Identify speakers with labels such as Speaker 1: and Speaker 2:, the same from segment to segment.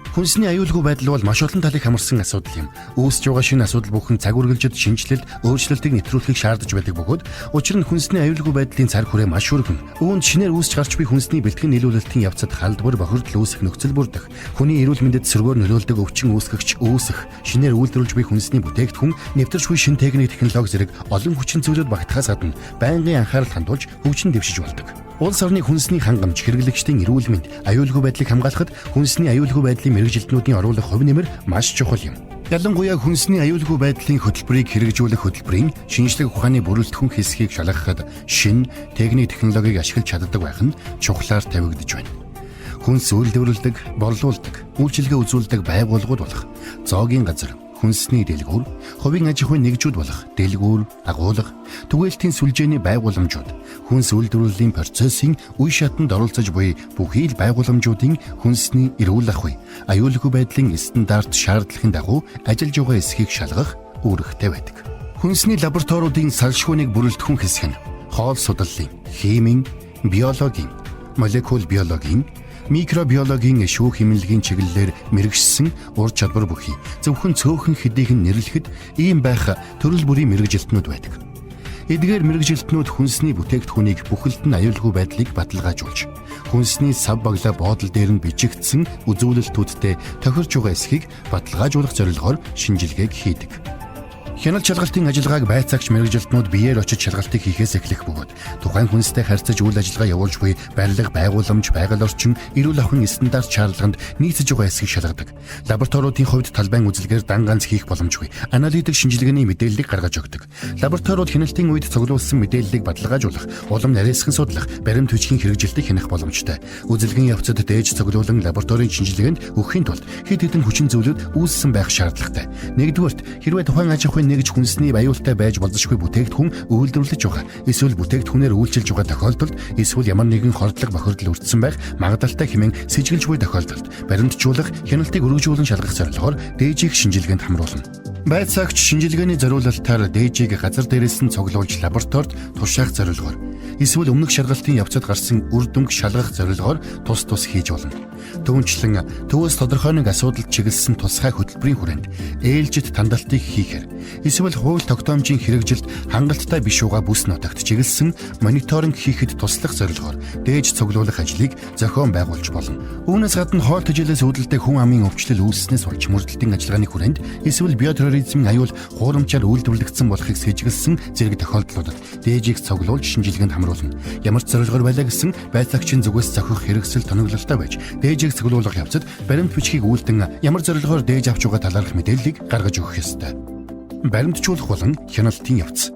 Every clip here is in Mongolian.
Speaker 1: Хүнсний аюулгүй байдал бол маш олон талыг хамарсан асуудал юм. Үүсэж байгаа шинэ асуудал бүхэн цаг үргэлжид шинжилэлт, өөрчлөлтийг нэвтрүүлэхийг шаардаж байдаг бөгөөд учир нь хүнсний аюулгүй байдлын цар хүрээ маш өргөн. Үүнд шинээр үүсэж гарч буй хүнсний бэлтгэн нийлүүлэлтийн явцад халдвар бохирдол үүсэх нөхцөл бүрдэх, хүний эрүүл мэндэд сөргөөр нөлөөлдөг өвчин үүсгэгч үүсэх, шинээр үйлдвэрлэж буй хүнсний бүтээгдэхүүн, нэвтэрч буй шинэ техник технологи зэрэг олон хүчин зүйлүүд багтахаас гадна байнгын анхаарал хандуулж хөгжин дэвшиж болдог. Улс орны хүнсний хангамж, хэрэглэгчдийн эрүүл мэнд, аюулгүй байдлыг хамгаалахад хүнсний аюулгүй байдлын мэргэжилтнүүдийн оруулах хувь нэмэр маш чухал юм. Ялангуяа хүнсний аюулгүй байдлын хөтөлбөрийг хэрэгжүүлэх хөтөлбөрийн шинжлэх ухааны бүрэлдэхүүн хэсгийг шалгахад шинэ техник технологиг ашиглаж чаддаг байх нь чухлаар тавигдж байна. Хүнс үйлдвэрлэдэг, борлуулдаг, үйлчилгээ үзүүлдэг байгууллагууд болох зоогийн газар, хүнсний дэлгүүр, хувийн аж ахуйн нэгжүүд болох дэлгүүр, агуулга, түгээлтийн сүлжээний байгууламжууд, хүнс үйлдвэрлэлийн процессын үе шатанд оролцож буй бүхий л байгууламжуудын хүнсний эрүүл ахуй, аюулгүй байдлын стандарт шаардлагын дагуу ажиллаж байгаа эсхийг шалгах үүрэгтэй байдаг. Хүнсний лабораториудын салшгүйнийг бүрэлдэхүүн хэсэг нь хоол судлалын, химийн, биологийн, молекул биологийн, микробиологийн шүүх хэмнэлгийн чиглэлээр мэрэгшсэн ур чадвар бүхий зөвхөн цөөхөн хэдийг нь нэрлэхэд ийм байх төрөл бүрийн мэргэжилтнүүд байдаг. Эдгээр мэргэжилтнүүд хүнсний бүтээгдэхүүнийг бүхэлд нь аюулгүй байдлыг баталгаажуулж, хүнсний сав баглаа боодол дээр нь бичигдсэн үзүүлэлтүүдтэй тохирч байгаа эсхийг баталгаажуулах зорилгоор шинжилгээг хийдэг. Хяналт шалгалтын ажиллагааг байцаагч мэргэжилтнүүд биеэр очиж шалгалтыг хийхээс эхлэх бөгөөд тухайн хүнстэй харьцаж үйл ажиллагаа явуулж буй барилга, байгууламж, байгаль орчин, эрүүл ахуйн стандарт шаардлаганд нийцэж байгаа эсхийг шалгадаг. Лабораториудын хувьд талбайн үзэлгээр дан ганц хийх боломжгүй аналитик шинжилгээний мэдээллийг гаргаж өгдөг. Лабораториуд хяналтын үед цуглуулсан мэдээллийг баталгаажуулах, улам нарийсхан судлах, баримт хүчгийн хэрэгжилтийг хянах боломжтой. Үзэлгийн явцад дээж цуглуулан лабораторийн шинжилгээнд өгөхийн тулд хэд хэдэн хүчин зүйлүүд үүссэн байх шаардлагатай. Нэгдүгээрт, хэрвээ тухайн аж ахуйн нэгж хүнсний аюултай байж болзошгүй бүтээгдэхүүн үйлдвэрлэж байгаа, эсвэл бүтээгдэхүүнээр үйлчилж байгаа тохиолдолд, эсвэл ямар нэгэн хордлого бохирдол өртсөн байх магадлалтай хэмээн сэжиглж буй тохиолдолд баримтжуулах, хяналтыг өргөжүүлэн шалгах зорилгоор дээжийг шинжилгээнд хамруулна. Байцаагч шинжилгээний зориулалтаар дээжийг газар дээрээс нь цуглуулж лабораторид туршаах зорилгоор, эсвэл өмнөх шалгалтын явцад гарсан үр дүнг шалгах зорилгоор тус хийж болно. Түүнчлэн төвөөс тодорхой нэг асуудалд чиглэсэн тусгай хөтөлбөрийн хүрээнд ээлжид тандалтыг хийхээр, эсвэл хууль тогтоомжийн хэрэгжилт хангалттай биш байгаа бүс нутагт чиглэсэн мониторинг хийхэд туслах зорилгоор дээж цуглуулах ажлыг зохион байгуулж болно. Үүнээс гадна хоол тэжээлээс үүдэлтэй хүн амын өвчлөл үүснээс болж мөрдөлтийн ажиллагааны хүрээнд, эсвэл биотерроризмын аюул хуурамчаар үйлдвэрлэгдсэн болохыг сэжиглсэн зэрэг тохиолдлуудад дээжийг цуглуулж шинжилгээнд хамруулна. Ямар ч зорилгоор байлаа гэсэн байцаагчийн зүгээс зохих хэрэгсэл тоноглолтой байж дээжийг цуглуулах явцад баримт бичгийг үйлдэн ямар зорилгоор дээж авч байгаа талаарх мэдээллийг гаргаж өгөх ёстой. Баримтжуулах болон хяналтын явц.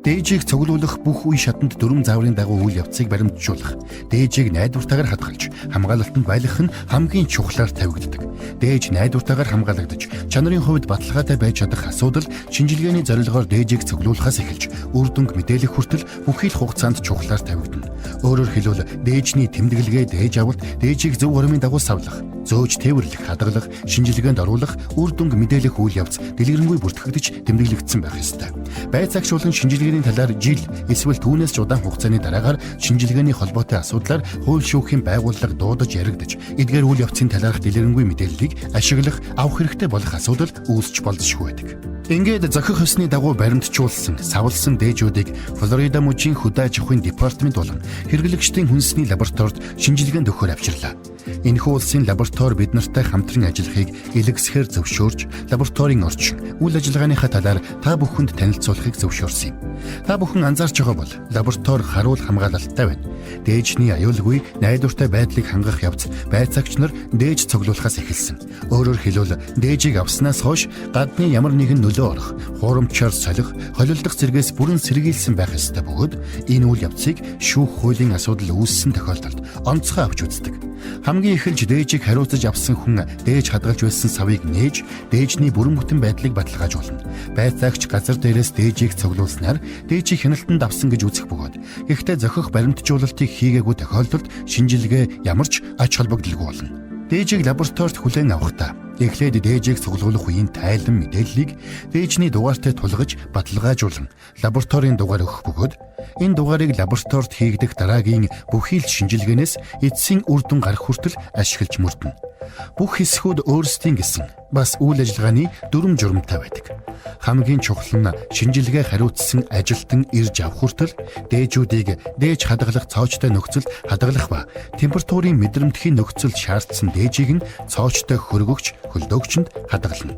Speaker 1: Дээжийг цуглуулах бүх үе шатанд дөрвөн зааврын дагуу үйл явцыг баримтжуулах, дээжийг найдвартайгаар хадгалж хамгаалалтанд байлгах нь хамгийн чухлаар тавигддаг. Дээж найдвартайгаар хамгаалагдаж чанарын хувьд баталгаатай байж чадах асуудал шинжилгээний зорилгоор дээжийг цуглуулахаас эхэлж үр дүнг мэдээлэх хүртэл бүхий л хугацаанд чухлаар тавигдана. Өөрөөр хэлбэл дээжний тэмдэглэгээ, дээж авалт, дээжийг зөв хуримын дагуу савлах, зөөж тээвэрлэх, хадгалах, шинжилгээнд оруулах, үр дүнг мэдээлэх үйл явц дэлгэрэнгүй бүртгэгдэж тэмдэглэгдсэн байх ёстой. Байцаагч болон шинжилгээний талаар жил эсвэл түүнээс ч удаан хугацааны дараагаар шинжилгээний холбоотой асуудлаар хууль шүүхийн байгууллага дуудаж яригдаж, эдгээр үйл явцын талаарх дэлгэрэнгүй мэдээллийг ашиглах, авах хэрэгтэй болох асуудал үүсч болзошгүй байдаг. Ингээд зохих ёсны дагуу баримтжуулсан, савлсан дээжүүдийг Флорида мужийн хөдөө аж ахуйн департамент болон хэрэглэгчдийн хүнсний лабораторид шинжилгээнд өгөхөөр авчирлаа. Энэхүү улсын лаборатори бид нартай хамтран ажиллахыг илгэсгээр зөвшөөрж, лабораторийн орчин, үйл ажиллагааныхаа талаар та бүхэнд танилцуулахыг зөвшөөрсөн юм. Та бүхэн анзаарч байгаа бол лаборатори харуул хамгаалалттай байна. Дээжний аюулгүй, найдвартай байдлыг хангах явц байцаагч нар дээж цуглуулахаас эхэлсэн. Өөрөөр хэлбэл дээжийг авснаас хойш гадны ямар нэгэн нөлөө орох, хуурамчаар солих, холилдох зэргээс бүрэн сэргийлсэн байх ёстой бөгөөд энэ үйл явцыг шүүх хуулийн асуудал үүссэн тохиолдолд онцгой авч үздэг. Хамгийн эхэлж дээжийг хариуцаж авсан хүн дээж хадгалж байсан савыг нээж дээжний бүрэн бүтэн байдлыг баталгаажуулна. Байцаагч газар дээрээс дээжийг цуглуулснаар дээжийг хяналтанд авсан гэж үзэх бөгөөд гэхдээ зохих баримтжуулалтыг хийгээгүй тохиолдолд шинжилгээ ямар ч ач холбогдолгүй болно. Дээжийг лабораторид хүлээн авахдаа эхлээд дээжийг цуглуулах үеийн тайлан мэдээллийг дээжний дугаартай тулгаж баталгаажуулан лабораторийн дугаар өгөх бөгөөд Энэ дугаарыг лабораторид хийгдэх дараагийн бүхий л шинжилгээнээс эцсийн үр дүн гарах хүртэл ашиглаж мөрдөнө. Бүх хэсгүүд өөрсдийн гэсэн бас үйл ажиллагааны дүрм журамтай байдаг. Хамгийн чухал нь шинжилгээ хариуцсан ажилтан ирж авах хүртэл дээжүүдийг дээж хадгалах цоочтой нөхцөлд хадгалах ба температурын мэдрэмтгхийн нөхцөлд шаардсан дээжийг нь цоочтой хөргөгч хөлдөөгчөнд хадгална.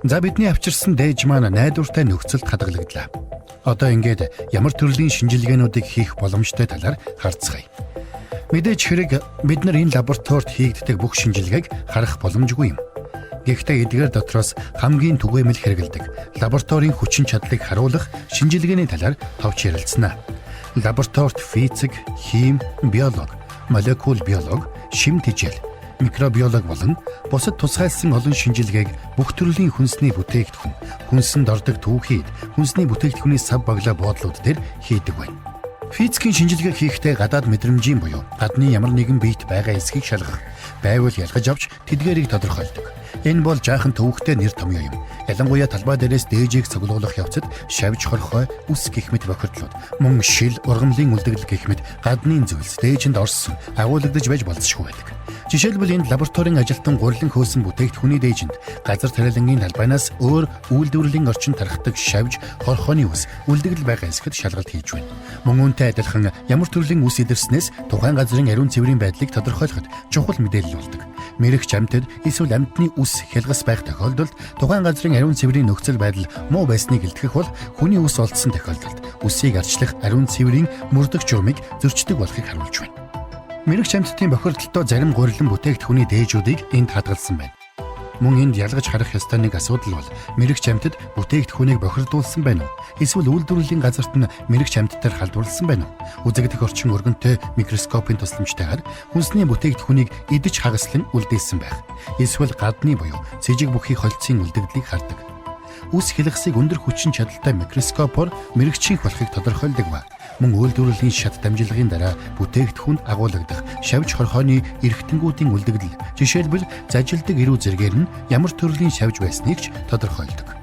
Speaker 1: За бидний авчирсан дээж маань найдвартай нөхцөлд хадгалагдлаа. Одоо ингээд ямар төрлийн шинжилгээнүүдийг хийх боломжтой талаар харцгаая. Мэдээж хэрэг бид нар энэ лабораторид хийгддэг бүх шинжилгээг харах боломжгүй юм. Гэхдээ эдгээр дотроос хамгийн түгээмэл хэрэгэлдэг лабораторийн хүчин чадлыг харуулах шинжилгээний талаар товч ярилцсанаа. Лабораторид физик, хим, биолог, молекул биолог, шим тэжээл, микробиолог болон бусад тусгайлсан олон шинжилгээг бүх төрлийн хүнсний бүтээгдэхүүн, хүнсэнд ордог түүхийд, хүнсний бүтээгдэхүүний сав баглаа буудлууд дээр хийдэг байна. Физикийн шинжилгээ хийхдээ гадаад мэдрэмжийн буюу гадны ямар нэгэн биет байгаа эсхийг шалгах, байвал ялгаж авч тэдгээрийг тодорхойлдог. Энэ бол жаахан төвөгтэй нэр томьёо юм. Ялангуяа талбай дээрээс дээжийг цуглуулах явцад шавж хорхой, үс гэх мэт бохирдлууд, мөн шил, ургамлын үлдэгдэл гэх мэт гадны зүйлс дээжинд орсон, агуулгадж байж болзошгүй байдаг. Жишээлбэл энд лабораторийн ажилтан гурилан хөөсөн бүтээгдэхүүний дээжинд газар тариалангийн талбайнаас өөр үйлдвэрлэлийн орчин тархдаг шавж, хорхооны үс, үлдэгдэл байгаа эсэхэд шалгалт хийж байна. Мөн үүнтэй адилхан ямар төрлийн үс идэрснээс тухайн газрын ариун цэврийн байдлыг тодорхойлоход чухал мэдээлэл болдог. Мэрэгч амьтад эсвэл амьтны үс хялгас байх тохиолдолд тухайн газрын ариун цэврийн нөхцөл байдал муу байсныг илтгэх бол хүний үс олдсон тохиолдолд үсийг арчлах ариун цэврийн мөрдөх журмыг зөрчдөг болохыг харуулж байна. Мэрэгч амьтдын бохирдолтой зарим гурилан бүтээгдэхүүний дээжүүдийг энд хадгалсан байна. Мөн энд ялгаж харах ёстой нэг асуудал бол мэрэгч амьтад бүтээгдэхүүнийг бохирдуулсан байна уу? Эсвэл үйлдвэрлэлийн газарт нь мэрэгч амьтдаар халдварласан байна уу? Үзэгдэх орчин өргөнтэй микроскопын тусламжтайгаар хүнсний бүтээгдэхүүнийг идэж хагаслан үлдээсэн байх. Эсвэл гадны буюу цэжиг бүхий холцын үлдэгдлийг хардаг. Үс хялгасыг өндөр хүчин чадалтай микроскопоор мэрэгчийнх болохыг тодорхойлдог ба мөн үйлдвэрлэлийн шат дамжлагын дараа бүтээгдэхүүнд агуулгадах шавж хорхооны эргэтнгүүдийн үлдэгдэл, жишээлбэл зажилдаг эрүү зэргээр нь ямар төрлийн шавж байсныг ч тодорхойлдог.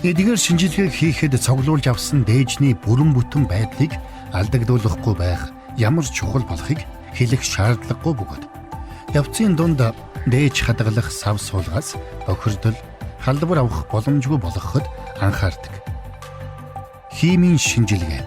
Speaker 1: Эдгээр шинжилгээг хийхэд цуглуулж авсан дээжний бүрэн бүтэн байдлыг алдагдуулахгүй байх ямар чухал болохыг хэлэх шаардлагагүй бөгөөд явцын дунд дээж хадгалах сав суулгаас бохирдол, халдвар авах боломжгүй болгоход анхаардаг. Химийн шинжилгээ.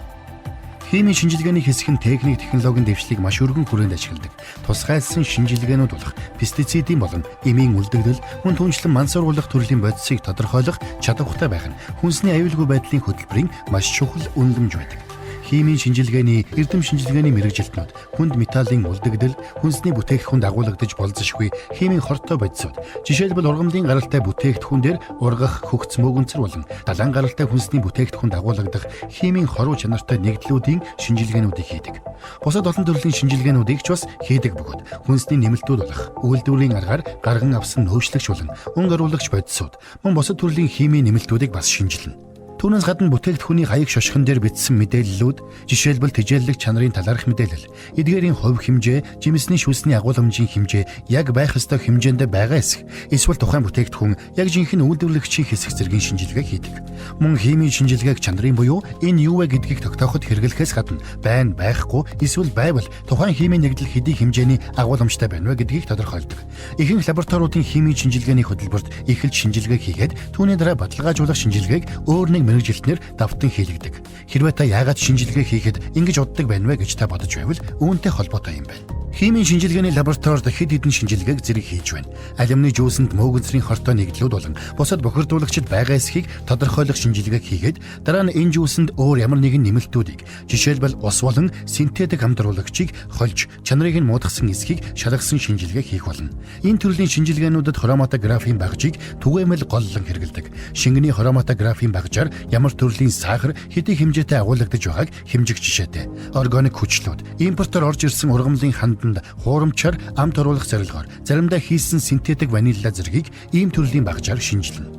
Speaker 1: Химийн шинжилгээний хэсэг нь техник, технологийн дэвшлиг маш өргөн хүрээнд ашигладаг. Тусгайлсан шинжилгээнүүд болох пестицидийн болон эмийн үлдэгдэл, мөн түншлэн мансууруулах төрлийн бодисыг тодорхойлох чадвартай байх нь хүнсний аюулгүй байдлын хөтөлбөрийн маш чухал үнэлэмж байдаг. Химийн шинжилгээний эрдэм шинжилгээний мэрэгжилтнүүд хүнд металлын үлдэгдэл, хүнсний бүтээгдэхүүнд агуулгадж болзошгүй химийн хортой бодисууд, жишээлбэл ургамлын гаралтай бүтээгдэхүүн дээр ургах хөгц мөөгөнцөр болон далайн гаралтай хүнсний бүтээгдэхүүнд агуулгадах химийн хоруу чанартай нэгдлүүдийн шинжилгээнүүдийг хийдэг. Бусад олон төрлийн шинжилгээнүүдийг ч бас хийдэг бөгөөд хүнсний нэмэлтүүд болох үйлдвэрийн аргаар гарган авсан нөөцлөгч болон өнгө оруулагч бодисууд, мөн бусад төрлийн химийн нэмэлтүүдийг бас шинжилнэ. Түүнээс гадна бүтээгдэхүүний хаяг шошгон дээр бичсэн мэдээллүүд, жишээлбэл тэжээллэг чанарын талаарх мэдээлэл, эдгээрийн хувь хэмжээ, жимсний шүүсний агуулмжийн хэмжээ яг байх ёстой хэмжээнд байгаа эсэх, эсвэл тухайн бүтээгдэхүүн яг жинхэнэ үйлдвэрлэгчийн хэсэг зэргийн шинжилгээ хийдэг. Мөн химийн шинжилгээг чанарын буюу энэ юу вэ гэдгийг тогтооход хэрэглэхээс гадна байна байхгүй, эсвэл байвал тухайн химийн нэгдэл хэдий хэмжээний агуулмжтай байна вэ гэдгийг тодорхойлдог. Ихэнх лабораториудын химийн шинжилгээний хөтөлбөрт эхэлж шинжилгээ хийгээд түүний дараа баталгаажуулах шинжилгээг өөр нэг мэрэгжилтнэр давтан хийлэгдэг. Хэрвээ та яагаад шинжилгээ хийхэд ингэж уддаг байна вэ гэж та бодож байвал үүнтэй холбоотой юм байна. Химийн шинжилгээний лабораторид хэд хэдэн шинжилгээг зэрэг хийж байна. Алюминий жүүсэнд мөөгөнцрийн хортой нэгдлүүд болон бусад бохирдуулагчид байгаа эсхийг тодорхойлох шинжилгээг хийгээд дараа нь энэ жүүсэнд өөр ямар нэгэн нэмэлтүүдийг, жишээлбэл ус болон синтетик хамтруулагчийг хольж чанарыг нь муудахсан эсхийг шалгасан шинжилгээ хийх болно. Энэ төрлийн шинжилгээнүүдэд хроматографийн багжийг түгээмэл голлон хэрэгэлдэг. Шингэний хроматографийн багжаар ямар төрлийн сахар хэдий хэмжээтэй агуулгадж байгааг хэмжих жишээтэй. Органик хүчлүүд, импортоор орж ирсэн ургамлын ханд хуурамчаар амт оруулах зорилгоор заримдаа хийсэн синтетик ванилла зэргийг ийм төрлийн багжаар шинжилнэ.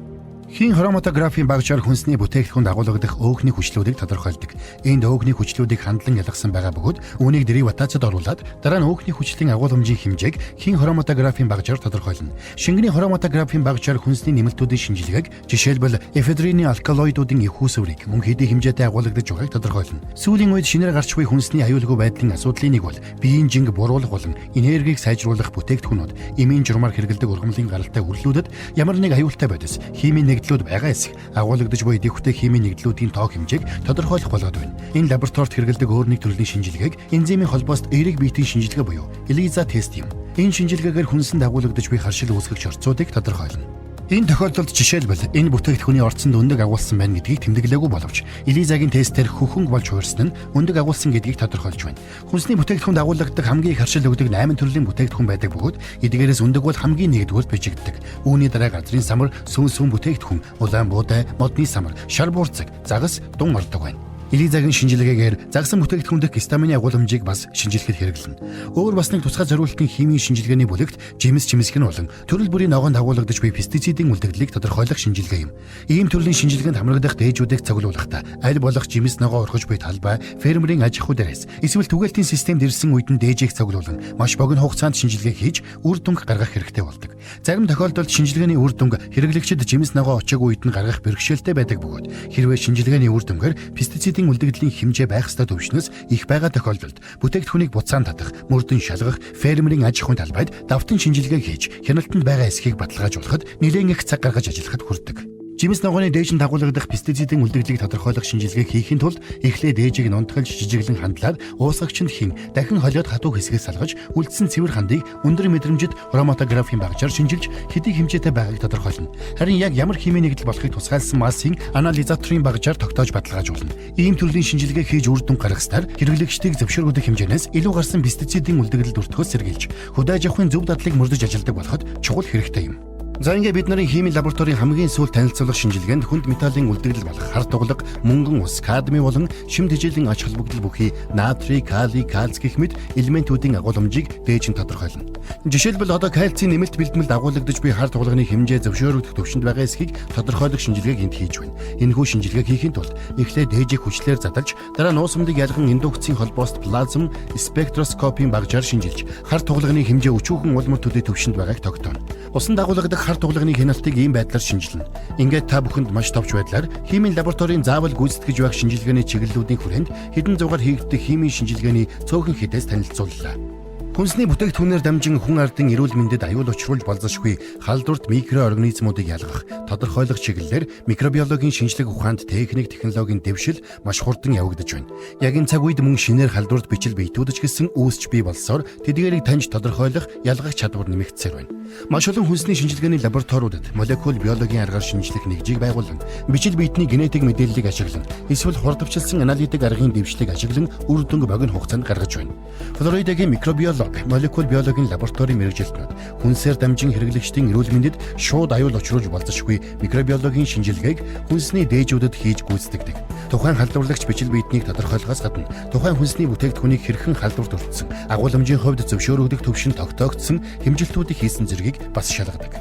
Speaker 1: Хийн хроматографийн багжаар хүнсний бүтээгдэхүүнд агуулгадах өөхний хүчлүүдийг тодорхойлдог. Энд өөхний хүчлүүдийг хандлан ялгасан байгаа бөгөөд үүнийг дериватацид оруулаад дараа нь өөхний хүчлийн агуулмжийн хэмжээг хийн хроматографийн багжаар тодорхойлно. Шингэний хроматографийн багжаар хүнсний нэмэлтүүдийн шинжилгээг жишээлбэл эфедрины алкалоидуудын их үүсвэрийг мөн хэдийн хэмжээтэй агуулгадаж байгааг тодорхойлно. Сүүлийн үед шинээр гарч буй хүнсний аюулгүй байдлын асуудлын нэг бол биеийн жинг бууруулах болон энергийг сайжруулах бүтээгдэхүүнүүд эмийн журмаар хэрэглэдэг ургамлын гаралтай үрлүүдэд ямар нэг аюултай бодис химийн нэгдлүүд байгаа эсэх агуулгадаж буй идэвхтэй химийн нэгдлүүдийн тоо хэмжээг тодорхойлох болоод байна. Энэ лабораторид хэрэглэдэг өөр нэг төрлийн шинжилгээг энзимийн холбоост эерэг биетийн шинжилгээ буюу ELISA тест юм. Энэ шинжилгээгээр хүнсэнд агуулгадаж буй харшил үүсгэгч орцуудыг тодорхойлно. Энэ тохиолдолд жишээлбэл энэ бүтээгдэхүүний орцонд өндөг агуулсан байна гэдгийг тэмдэглээгүй боловч ELISA-гийн тестээр хөхөнг болж хувирсан нь өндөг агуулсан гэдгийг тодорхойлж байна. Хүнсний бүтээгдэхүүнд агуулгадаг хамгийн их харшил өгдөг 8 төрлийн бүтээгдэхүүн байдаг бөгөөд эдгээрээс өндөг бол хамгийн нэгдүгээрт бичигддэг. Үүний дараа газрын самар, сүүн бүтээгдэхүүн, улаан буудай, модны самар, шар буурцаг, загас, дун ордог байна. ELISA-гийн шинжилгээгээр загсан бүтээгдэхүүн дэх гистамины агуулмжийг бас шинжилэхэд хэрэглэнэ. Өөр бас нэг тусгай зориултын химийн шинжилгээний бүлэгт жимс чимсгэн болон төрөл бүрийн ногоонд агуулгадаж буй пестицидийн үлдэгдлийг тодорхойлох шинжилгээ юм. Ийм төрлийн шинжилгээнд хамрагдах дээжүүдийг цуглуулахдаа аль болох жимс ногоо орхиж буй талбай, фермерийн аж ахуй дээрээс эсвэл түгээлтийн системд ирсэн үед нь дээжийг цуглуулан маш богино хугацаанд шинжилгээ хийж үр дүнг гаргах хэрэгтэй болдог. Зарим тохиолдолд шинжилгээний үр дүнг хэрэглэгчид жимс ногоо очоогүй үед нь гаргах бэрхшээлтэй байдаг бөгөөд хэрвээ шинжилгээний үр дүнгээр пестицидийн үлдэгдлийн хэмжээ байх ёстой төвшнөөс их байгаа тохиолдолд бүтээгдэхүүнийг буцаан татах, мөрдөн шалгах, фермерийн аж ахуйн талбайд давтан шинжилгээ хийж хяналтанд байгаа эсхийг баталгаажуулахад нэлээд их цаг гаргаж ажиллахад хүрдэг. Жимс ногооны дээжинд агуулгадах пестицидийн үлдэгдлийг тодорхойлох шинжилгээг хийхин тулд эхлээд дээжийг нунтгалж жижиглэн хандлаад уусгагчинд хийн дахин холиод хатуу хэсгээс салгаж үлдсэн цэвэр хандыг өндөр мэдрэмжит хроматографийн багжаар шинжилж хэдий хэмжээтэй байгааг тодорхойлно. Харин яг ямар химийн нэгдэл болохыг тусгайлсан массын анализаторын багжаар тогтоож баталгаажуулна. Ийм төрлийн шинжилгээ хийж үр дүн гаргаснаар хэрэглэгчдийг зөвшөөрөгдөх хэмжээнээс илүү гарсан пестицидийн үлдэгдэл өртгөөс сэргийлж хөдөө аж ахуйн зөв дадлыг мөрдөж ажилдаг болоход чухал хэрэгтэй юм. За ингээд бид нарын химийн лабораторийн хамгийн сүүл танилцуулах шинжилгээнд хүнд металлын үлдэгдэл болох хар тугалаг, мөнгөн ус, кадми болон шим тэжээлийн ач холбогдол бүхий натрий, калий, кальц гэх мэт элементүүдийн агуулмжийг дээж нь тодорхойлно. Жишээлбэл одоо кальцийн нэмэлт бэлтмэлд агуулгадаж буй хар тугалагны хэмжээ зөвшөөрөгдөх төвшөнд байгаа эсхийг тодорхойлох шинжилгээг энд хийж байна. Энэхүү шинжилгээг хийхин тулд эхлээд дээжийг хүчлээр задалж, дараа нь уусамдыг ялган индукцийн холбоост плазм спектроскопийн багжаар шинжилж, хар тугалагны хэмжээ өчүүхэн улмар төдий төвшөнд байгааг тогтооно. Усанд агуулгадах хар тугалагны хяналтыг ийм байдлаар шинжилнэ. Ингээд та бүхэнд маш товч байдлаар химийн лабораторийн заавал гүйцэтгэж байх шинжилгээний чиглэлүүдийн хүрээнд хэдэн зугаар хийгддэг химийн шинжилгээний цөөхөн хідээс танилцууллаа. Хүнсний бүтээгдэхүүнээр дамжин хүн ардын эрүүл мэндэд аюул учруулж болзошгүй халдварт микроорганизмуудыг ялгах, тодорхойлох чиглэлээр микробиологийн шинжлэх ухаанд технологийн дэвшил маш хурдан явагдаж байна. Яг энэ цаг үед мөн шинээр халдварт бичил биетүүдч гэсэн үүсч бий болсоор тэдгээрийг таньж тодорхойлох, ялгах чадвар нэмэгдсээр байна. Маш олон хүнсний шинжилгээний лабораториудад молекул биологийн аргаар шинжлэх нэгжийг байгуулан, бичил биетний генетик мэдээллийг ашиглан, эсвэл хурдвчилсан аналитик аргын дэвшлиг ашиглан үр дүнг богино хугацаанд гаргаж байна. Флоридагийн микробиолог, молекул биологийн лабораторийн мэргэжилтнүүд хүнсээр дамжин хэрэглэгчдийн эрүүл мэндэд шууд аюул учруулж болзошгүй микробиологийн шинжилгээг хүнсний дээжүүдэд хийж гүйцэтгэдэг. Тухайн халдварлагч бичил биетнийг тодорхойлохоос гадна тухайн хүнсний бүтээгдэхүүнийг хэрхэн халдварт өртсөн, агуулмжийн хувьд зөвшөөрөгдөх төвшин тогтоогдсон хэмжилтүүдийг хийсэн зэргийг бас шалгадаг.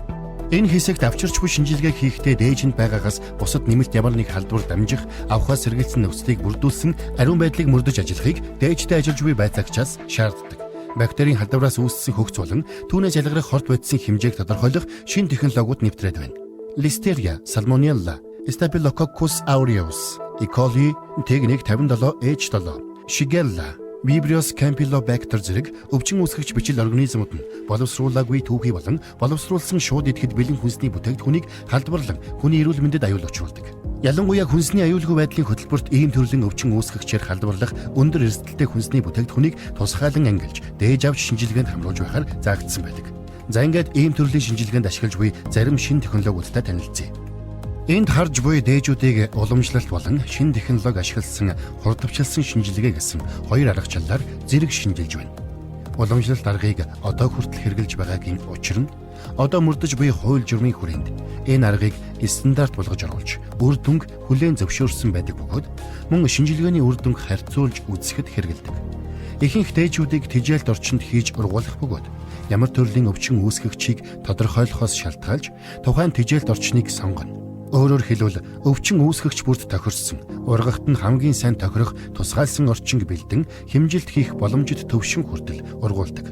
Speaker 1: Энэ хэсэгт авчирч буй шинжилгээ хийхдээ дээжинд байгаагаас бусад нэмэлт ямар нэг халдвар дамжих, авахаас сэргийлсэн нөхцөлийг бүрдүүлсэн ариун байдлыг мөрдөж ажиллахыг дээжтэй ажиллаж буй байцаагчаас шаарддаг. Бактерийн халдвараас үүссэн хөгц болон түүнээс ялгарах хорт бодисын хэмжээг тодорхойлох шинэ технологиуд нэвтрээд байна. Listeria, Salmonella, Staphylococcus aureus, E. coli, T157H7, Shigella, Vibrio campylobacter зэрэг өвчин үүсгэгч бичил организмууд нь боловсруулаагүй түүхий болон боловсруулсан шууд идэхэд бэлэн хүнсний бүтээгдэхүүнийг халдварлан хүний эрүүл мэндэд аюул учруулдаг. Ялангуяа хүнсний аюулгүй байдлын хөтөлбөрт ийм төрлийн өвчин үүсгэгчээр халдварлах өндөр эрсдэлтэй хүнсний бүтээгдэхүүнийг тусгайлан ангилж, дээж авч шинжилгээнд хамруулж байхаар заагдсан байдаг. За ингээд ийм төрлийн шинжилгээнд ашиглаж буй зарим шинэ технологиудтай танилцъя. Энд харж буй дээжүүдийг уламжлалт болон шинэ технологи ашигласан хурдвчилсан шинжилгээ гэсэн хоёр аргачлалаар зэрэг шинжилж байна. Уламжлалт аргыг одоо хүртэл хэрэгжилж байгаагийн учир нь одоо мөрдөж буй хууль журмын хүрээнд энэ аргыг стандарт болгож оруулж үр дүнг хүлээн зөвшөөрсөн байдаг бөгөөд мөн шинжилгээний үр дүнг харьцуулж үзэхэд хэрэгэлдэг. Ихэнх дээжүүдийг тэжээлт орчинд хийж ургуулах бөгөөд ямар төрлийн өвчин үүсгэгчийг тодорхойлохоос шалтгаалж тухайн тэжээлт орчныг сонгоно. Өөрөөр хэлбэл өвчин үүсгэгч бүрд тохирсон, ургахт нь хамгийн сайн тохирох тусгайлсан орчинг бэлдэн хэмжилт хийх боломжит төвшин хүртэл ургуулдаг.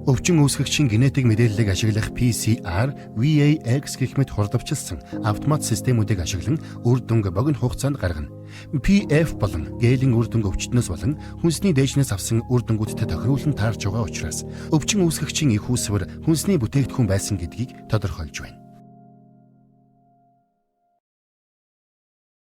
Speaker 1: Өвчин үүсгэгчийн генетик мэдээллийг ашиглах PCR, VAX гэх мэт хурдвчилсан автомат системүүдийг ашиглан үр дүнг богино хугацаанд гаргана. PF болон гелийн үр дүнг өвчтнөөс болон хүнсний дээжнээс авсан үр дүнгуудтай тохируулан таарч байгаа учраас өвчин үүсгэгчийн их үүсвэр хүнсний бүтээгдэхүүн байсан гэдгийг тодорхойлж байна.